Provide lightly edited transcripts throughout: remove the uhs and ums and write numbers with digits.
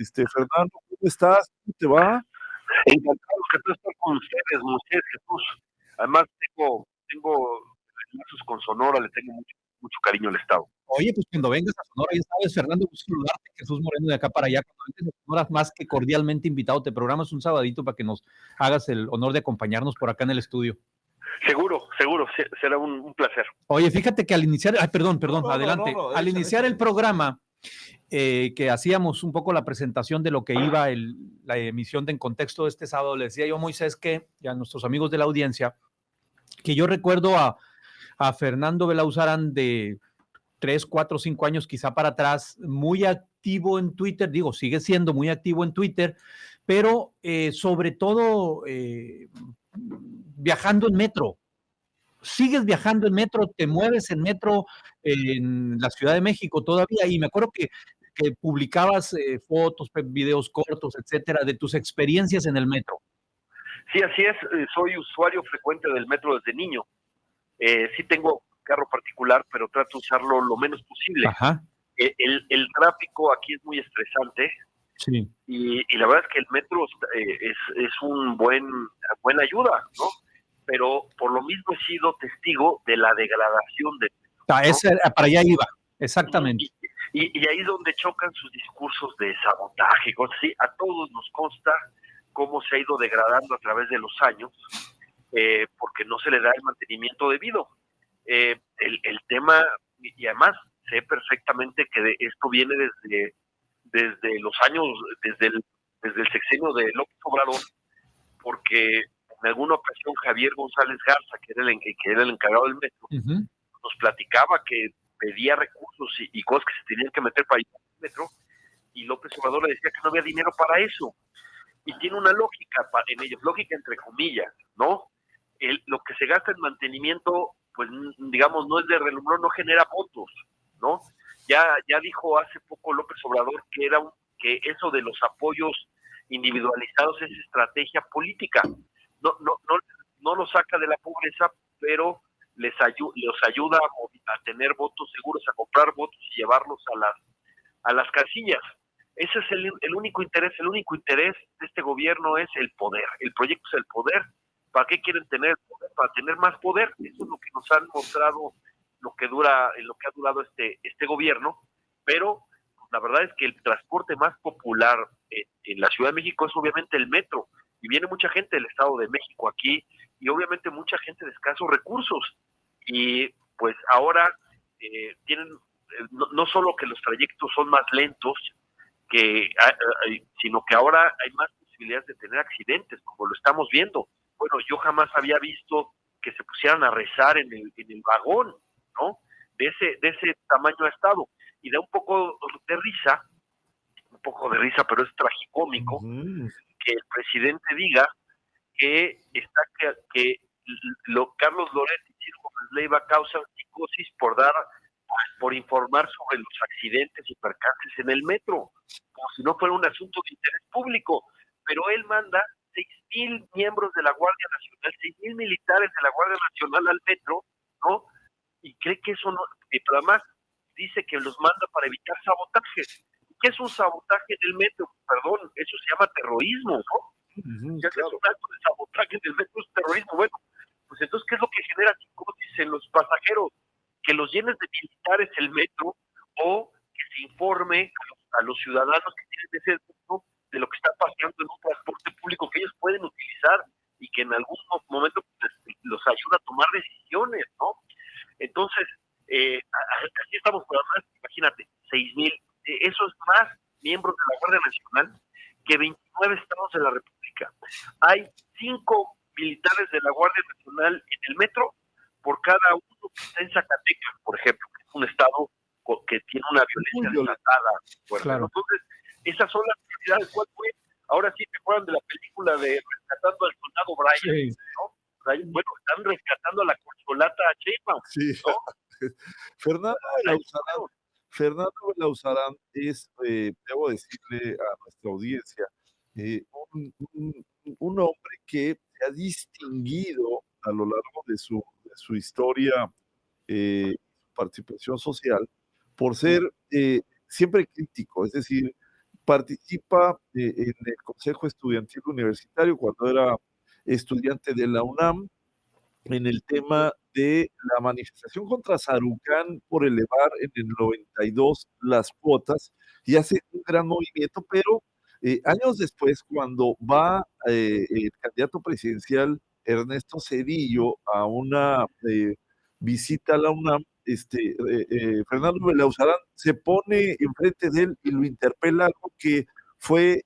Fernando, ¿cómo estás? ¿Cómo te va? Encantado que tú estés con ustedes, Moisés, Jesús. Además, tengo lazos con Sonora, le tengo mucho cariño al Estado. Oye, pues cuando vengas a Sonora, ya sabes, Fernando, pues saludarte, Jesús Moreno, de acá para allá. Cuando vengas a Sonora, más que cordialmente invitado, te programas un sabadito para que nos hagas el honor de acompañarnos por acá en el estudio. Seguro, será un placer. Oye, fíjate que al iniciar, perdón, adelante. Al iniciar el programa, que hacíamos un poco la presentación de lo que iba la emisión de En Contexto de este sábado, le decía yo a Moisés y a nuestros amigos de la audiencia, que yo recuerdo a Fernando Belauzarán de 3, 4, 5 años quizá para atrás, muy activo en Twitter, sigue siendo muy activo en Twitter, pero sobre todo viajando en metro. Sigues viajando en metro, te mueves en metro en la Ciudad de México todavía, y me acuerdo que publicabas fotos, videos cortos, etcétera, de tus experiencias en el metro. Sí, así es, soy usuario frecuente del metro desde niño. Sí tengo carro particular, pero trato de usarlo lo menos posible. Ajá. El tráfico aquí es muy estresante. Sí. Y la verdad es que el metro es una buena ayuda, ¿no? Pero por lo mismo he sido testigo de la degradación del metro, ¿no? Para allá iba, exactamente. Y ahí es donde chocan sus discursos de sabotaje, cosas así. A todos nos consta cómo se ha ido degradando a través de los años, porque no se le da el mantenimiento debido. El tema, y además sé perfectamente que esto viene desde los años, desde el sexenio de López Obrador, porque en alguna ocasión Javier González Garza, que era el encargado del metro, nos platicaba que pedía recursos y cosas que se tenían que meter para ir al metro, y López Obrador le decía que no había dinero para eso. Y tiene una lógica en ellos, lógica entre comillas, ¿no? Lo que se gasta en mantenimiento, pues digamos, no es de relumbrón, no genera votos, ¿no? Ya dijo hace poco López Obrador que eso de los apoyos individualizados es estrategia política. No lo saca de la pobreza, pero los ayuda a tener votos seguros, a comprar votos y llevarlos a las casillas. Ese es el único interés. El único interés de este gobierno es el poder. El proyecto es el poder. ¿Para qué quieren tener poder? Para tener más poder. Eso es lo que nos han mostrado lo que ha durado este gobierno. Pero la verdad es que el transporte más popular en la Ciudad de México es obviamente el metro. Y viene mucha gente del Estado de México aquí, y obviamente mucha gente de escasos recursos. Y pues ahora tienen, no solo que los trayectos son más lentos, sino que ahora hay más posibilidades de tener accidentes, como lo estamos viendo. Bueno, yo jamás había visto que se pusieran a rezar en el vagón, ¿no? De ese tamaño ha estado. Y da un poco de risa, pero es tragicómico, que el presidente diga que Carlos Loret y Ciro Gómez Leiva causan psicosis por informar sobre los accidentes y percances en el metro, como si no fuera un asunto de interés público. Pero él manda 6,000 miembros de la Guardia Nacional, 6,000 militares de la Guardia Nacional al metro, ¿no? Y cree que eso no, pero además dice que los manda para evitar sabotajes. ¿Qué es un sabotaje en el metro? Perdón, eso se llama terrorismo, ¿no? Ya que es un acto de sabotaje en el metro, es terrorismo. Bueno, pues entonces, ¿qué es lo que genera psicosis en los pasajeros? Que los llenes de militares el metro, o que se informe a los ciudadanos que tienen ese metro de lo que está pasando en un transporte público que ellos pueden utilizar y que en algún momento pues, los ayuda a tomar decisiones, ¿no? Entonces, así estamos, pero además, imagínate, 6,000, eso es más miembros de la Guardia Nacional que 29 estados de la República. Hay 5 militares de la Guardia Nacional en el metro por cada uno que está en Zacatecas, por ejemplo, que es un estado que tiene una violencia desatada. Claro. Entonces, esas son las prioridades. ¿Cuál fue? Ahora sí te acuerdan de la película de Rescatando al Soldado Brian, sí, ¿no? Bueno, están rescatando a la corcholata Sheinbaum, sí, ¿no? Fernando Belauzarán es, debo decirle a nuestra audiencia, un hombre que se ha distinguido a lo largo de su historia, participación social, por ser siempre crítico, es decir, participa en el Consejo Estudiantil Universitario cuando era estudiante de la UNAM, en el tema de la manifestación contra Sarucán por elevar en el 92 las cuotas, y hace un gran movimiento, pero años después, cuando va el candidato presidencial Ernesto Zedillo a una visita a la UNAM, Fernando Belauzarán se pone enfrente de él y lo interpela, algo que fue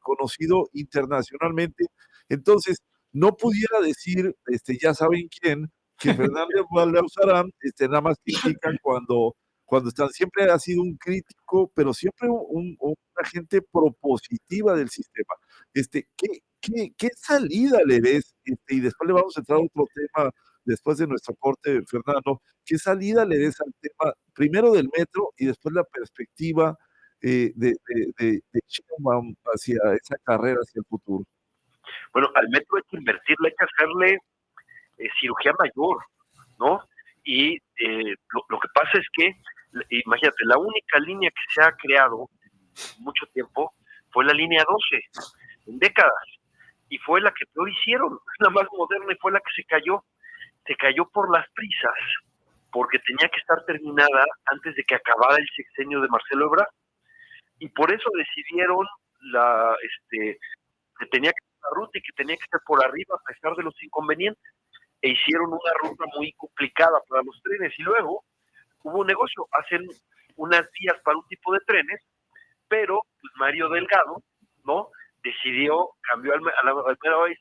conocido internacionalmente. Entonces, no pudiera decir, ya saben quién, que Fernando Belauzarán nada más critican cuando están. Siempre ha sido un crítico, pero siempre una gente propositiva del sistema. ¿Qué salida le ves? Y después le vamos a entrar a otro tema después de nuestro corte, Fernando. ¿Qué salida le ves al tema, primero del metro y después la perspectiva de Sheinbaum hacia esa carrera, hacia el futuro? Bueno, al metro hay que invertirle, hay que hacerle cirugía mayor, ¿no? Y lo que pasa es que, imagínate, la única línea que se ha creado en mucho tiempo fue la línea 12, en décadas, y fue la que peor hicieron, la más moderna, y fue la que se cayó por las prisas, porque tenía que estar terminada antes de que acabara el sexenio de Marcelo Ebrard, y por eso decidieron que tenía que ser la ruta y que tenía que estar por arriba a pesar de los inconvenientes, e hicieron una ruta muy complicada para los trenes, y luego hubo un negocio, hacen unas vías para un tipo de trenes, pero pues Mario Delgado, ¿no?, decidió, cambió al mero vez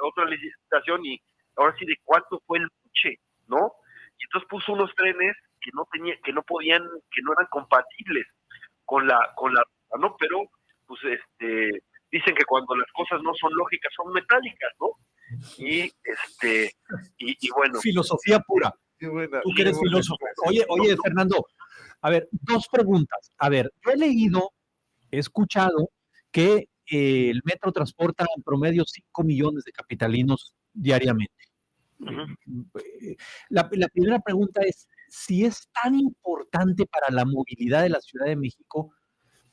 otra licitación, y ahora sí, de cuánto fue el coche, ¿no? Y entonces puso unos trenes que no podían, que no eran compatibles con la ruta, ¿no? Pero pues dicen que cuando las cosas no son lógicas son metálicas, ¿no? Y bueno. Filosofía pura. Tú que eres filósofo. Oye, Fernando, a ver, dos preguntas. A ver, yo he escuchado que el metro transporta en promedio 5 millones de capitalinos diariamente. La primera pregunta es, si es tan importante para la movilidad de la Ciudad de México,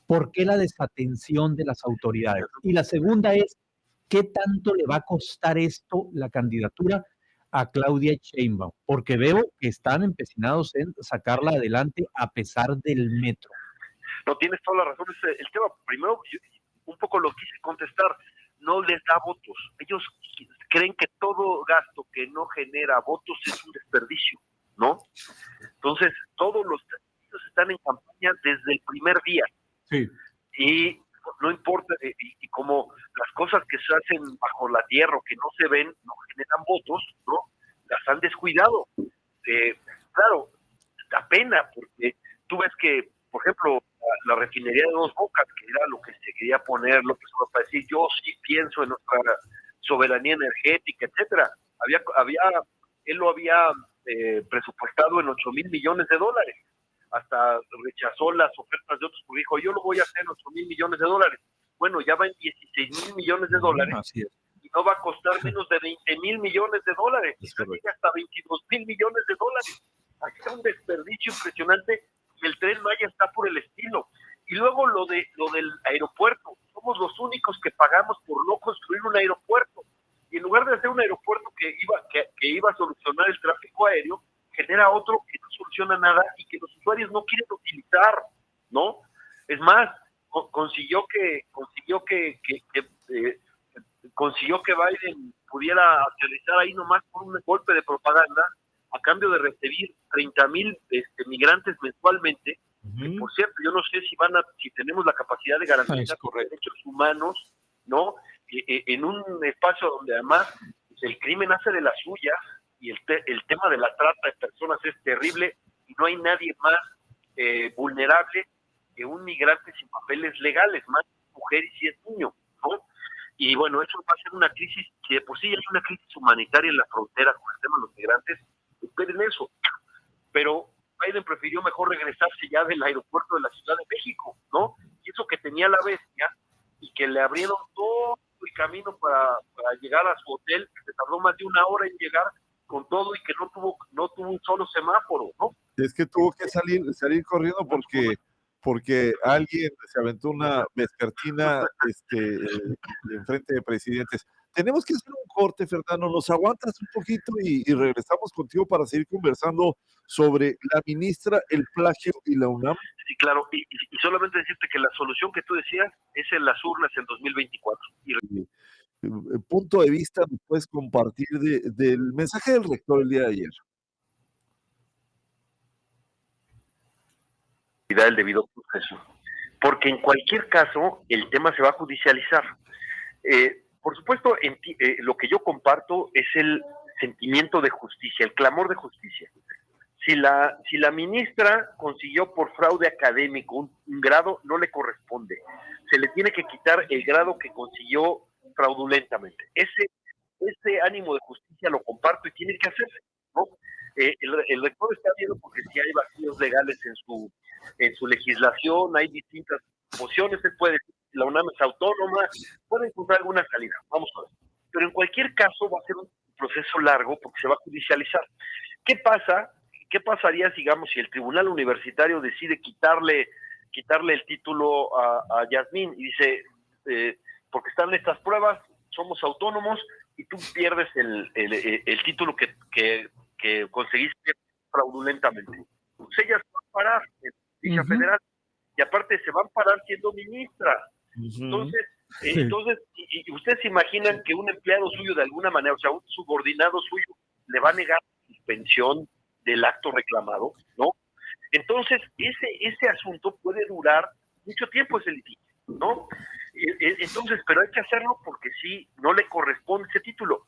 ¿por qué la desatención de las autoridades? Y la segunda es, ¿qué tanto le va a costar esto, la candidatura, a Claudia Sheinbaum? Porque veo que están empecinados en sacarla adelante a pesar del metro. No, tienes toda la razón. El tema, primero, un poco lo quise contestar, no les da votos. Ellos creen que todo gasto que no genera votos es un desperdicio, ¿no? Entonces, todos los partidos están en campaña desde el primer día. Sí. Y no importa, y como las cosas que se hacen bajo la tierra o que no se ven, no generan votos, ¿no? Las han descuidado. Claro, da pena, porque tú ves que, por ejemplo, la refinería de Dos Bocas, que era lo que se quería poner López Obrador para decir, yo sí pienso en nuestra soberanía energética, etcétera. Él lo había presupuestado en $8,000 millones. Hasta rechazó las ofertas de otros, porque dijo, yo lo voy a hacer en $8,000 millones. Bueno, ya va en $16,000 millones. Así es. Y no va a costar menos de $20,000 millones. Y hasta $22,000 millones. Aquí es un desperdicio impresionante, y el Tren Maya está por el estilo. Y luego lo del aeropuerto, somos los únicos que pagamos por no construir un aeropuerto, y en lugar de hacer un aeropuerto que iba a solucionar el tráfico aéreo, genera otro que no soluciona nada y que los usuarios no quieren utilizar, ¿no? Es más, consiguió que Biden pudiera aterrizar ahí nomás por un golpe de propaganda, a cambio de recibir 30,000 migrantes mensualmente. Que, por cierto, yo no sé si tenemos la capacidad de garantizar los derechos humanos, ¿no? En un espacio donde además el crimen hace de las suyas, y el tema de la trata de personas es terrible, y no hay nadie más vulnerable que un migrante sin papeles legales, más mujer y si es niño, ¿no? Y bueno, eso va a ser una crisis, que de por sí hay una crisis humanitaria en la frontera con el tema de los migrantes. Esperen eso, pero Biden prefirió mejor regresarse ya del aeropuerto de la Ciudad de México, ¿no? Y eso que tenía la bestia, y que le abrieron todo el camino para llegar a su hotel, que se tardó más de 1 hora en llegar, con todo, y que no tuvo un solo semáforo, ¿no? Es que tuvo que salir corriendo porque alguien se aventó una vespertina enfrente de presidentes. Tenemos que hacer un corte, Fernando, ¿nos aguantas un poquito y regresamos contigo para seguir conversando sobre la ministra, el plagio y la UNAM? Sí, claro, y solamente decirte que la solución que tú decías es en las urnas en 2024. Punto de vista nos puedes compartir del mensaje del rector el día de ayer. El debido proceso, porque en cualquier caso el tema se va a judicializar. Por supuesto, lo que yo comparto es el sentimiento de justicia, el clamor de justicia. Si la ministra consiguió por fraude académico un grado, no le corresponde. Se le tiene que quitar el grado que consiguió fraudulentamente. Ese ánimo de justicia lo comparto y tiene que hacerse, ¿no? El rector está viendo porque si hay vacíos legales en su legislación, hay distintas posiciones, él puede decir que la UNAM es autónoma, puede encontrar alguna salida, vamos a ver. Pero en cualquier caso va a ser un proceso largo porque se va a judicializar. ¿Qué pasaría, digamos, si el tribunal universitario decide quitarle el título a Yasmín y dice, porque están estas pruebas, somos autónomos y tú pierdes el título que conseguiste fraudulentamente? Pues ellas van a parar en justicia federal y aparte se van a parar siendo ministras. Entonces, y ustedes se imaginan que un empleado suyo de alguna manera, o sea, un subordinado suyo, le va a negar la suspensión del acto reclamado, ¿no? Entonces, ese asunto puede durar mucho tiempo, ese litigio, ¿no? Entonces, pero hay que hacerlo porque sí, no le corresponde ese título.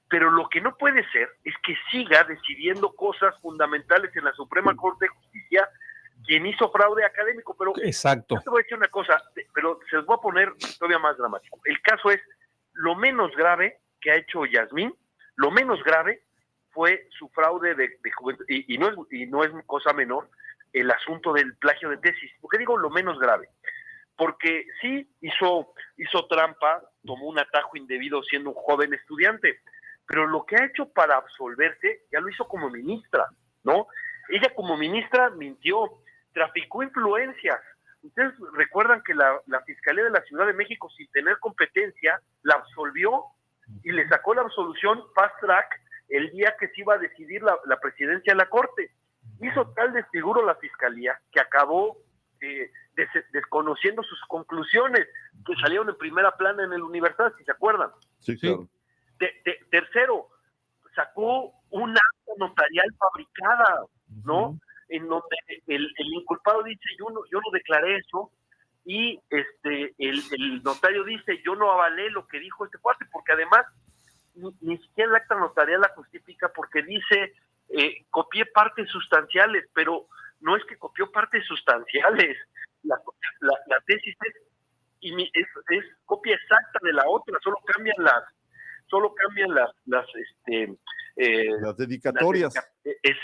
Pero lo que no puede ser es que siga decidiendo cosas fundamentales en la Suprema Corte de Justicia quien hizo fraude académico. Pero exacto. Yo te voy a decir una cosa, pero se los voy a poner todavía más dramático. El caso es lo menos grave que ha hecho Yasmín, lo menos grave fue su fraude de juventud, y no es cosa menor el asunto del plagio de tesis. ¿Por qué digo lo menos grave? Porque sí hizo trampa, tomó un atajo indebido siendo un joven estudiante, pero lo que ha hecho para absolverse ya lo hizo como ministra, ¿no? Ella como ministra mintió, traficó influencias. Ustedes recuerdan que la Fiscalía de la Ciudad de México, sin tener competencia, la absolvió y le sacó la absolución fast track el día que se iba a decidir la presidencia de la Corte. Hizo tal desfiguro la Fiscalía que acabó desconociendo sus conclusiones, que salieron en primera plana en el Universal, si se acuerdan. Sí, claro. Tercero, sacó una acta notarial fabricada, ¿no? En donde el inculpado dice, yo no declaré eso, y el notario dice, yo no avalé lo que dijo este cuate, porque además ni siquiera el acta notarial la justifica, porque dice, copié partes sustanciales, pero no es que copió partes sustanciales, la tesis es copia exacta de la otra, solo cambian las dedicatorias.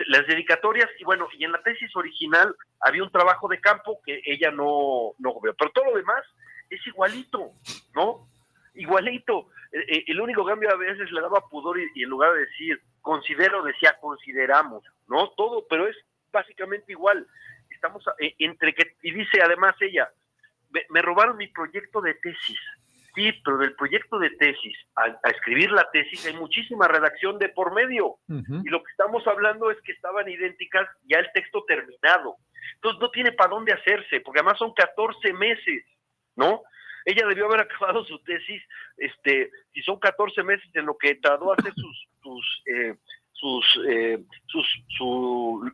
Las dedicatorias, y bueno, y en la tesis original había un trabajo de campo que ella no copió, pero todo lo demás es igualito, ¿no? Igualito. El único cambio a veces le daba pudor y en lugar de decir considero, decía consideramos, ¿no? Todo, pero es básicamente igual. Estamos y dice además ella, me robaron mi proyecto de tesis. Sí, pero del proyecto de tesis a escribir la tesis hay muchísima redacción de por medio. Y lo que estamos hablando es que estaban idénticas ya el texto terminado. Entonces no tiene para dónde hacerse, porque además son 14 meses, ¿no? Ella debió haber acabado su tesis, si son 14 meses en lo que tardó a hacer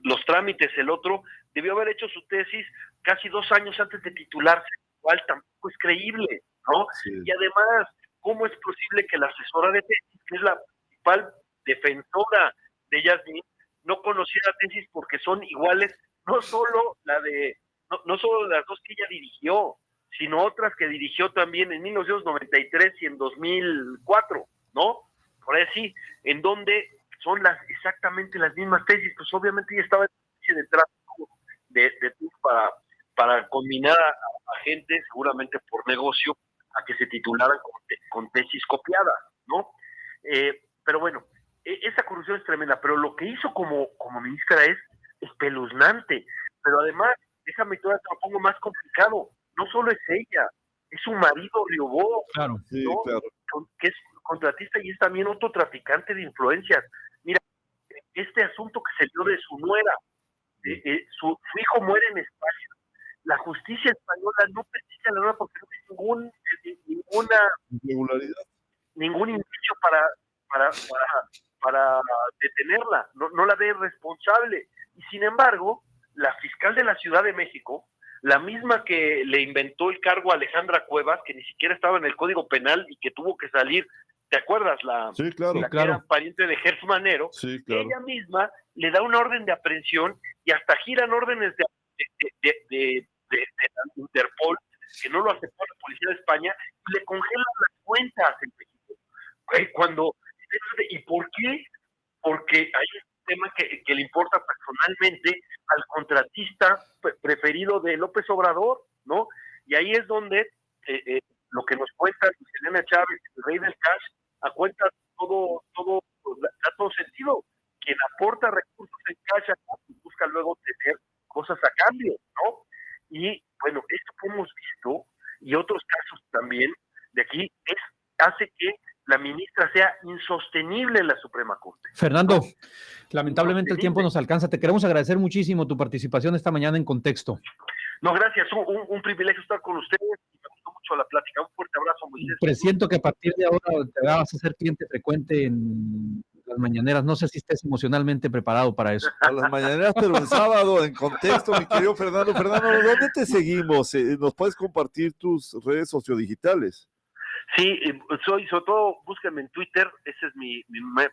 los trámites, el otro debió haber hecho su tesis casi 2 años antes de titularse, igual tampoco es creíble, ¿no? Sí. Y además, ¿cómo es posible que la asesora de tesis, que es la principal defensora de Yasmín, no conocía la tesis porque son iguales, no solo no solo las dos que ella dirigió, sino otras que dirigió también en 1993 y en 2004, ¿no? Por ahí sí, en donde son exactamente las mismas tesis, pues obviamente ella estaba en especie de tráfico de para combinar a gente, seguramente por negocio, a que se titularan con tesis copiadas, ¿no? Pero bueno, esa corrupción es tremenda, pero lo que hizo como ministra es espeluznante, pero además, déjame todavía te lo pongo más complicado. No solo es ella, es su marido Riobó, Claro. Sí, ¿no? claro. Que es contratista y es también otro traficante de influencias. Mira, este asunto que se dio de su nuera, su hijo muere en España. La justicia española no persigue a la nuera porque no hay Irregularidad. ningún indicio para detenerla, no la ve responsable. Y sin embargo, la fiscal de la Ciudad de México, la misma que le inventó el cargo a Alejandra Cuevas, que ni siquiera estaba en el Código Penal y que tuvo que salir, ¿te acuerdas? Sí, claro. Que era pariente de Gertz Manero, Sí, claro. ella misma le da una orden de aprehensión y hasta giran órdenes de Interpol, que no lo aceptó la policía de España, y le congelan las cuentas en México. ¿Y por qué? Porque hay un tema que le importa personalmente al contratista preferido de López Obrador, ¿no? Y ahí es donde lo que nos cuenta Elena Chávez, el rey del cash, a cuenta todo da todo sentido. Quien aporta recursos en cash busca luego tener cosas a cambio, ¿no? Y bueno, esto que hemos visto y otros casos también de aquí hace que la ministra sea insostenible en la Suprema Corte. Fernando, lamentablemente el tiempo nos alcanza. Te queremos agradecer muchísimo tu participación esta mañana en Contexto. No, gracias. Un privilegio estar con ustedes y me gustó mucho la plática. Un fuerte abrazo, Moisés. Presiento que a partir de ahora te vas a ser cliente frecuente en las mañaneras. No sé si estés emocionalmente preparado para eso. A las mañaneras, pero el sábado, en Contexto, mi querido Fernando. Fernando, ¿dónde te seguimos? ¿Nos puedes compartir tus redes sociodigitales? Sí, sobre todo, búsquenme en Twitter, ese es mi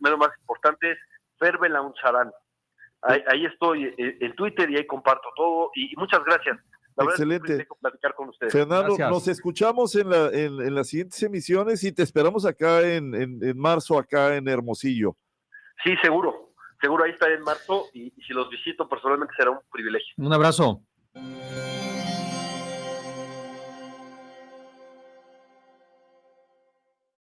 medio más importante, es Ferbelaunzarán. Ahí estoy en Twitter y ahí comparto todo, y muchas gracias. La Excelente. verdad es que platicar con ustedes. Fernando, Gracias. nos escuchamos en las siguientes emisiones y te esperamos acá en marzo, acá en Hermosillo. Sí, seguro, ahí estaré en marzo y si los visito personalmente será un privilegio. Un abrazo.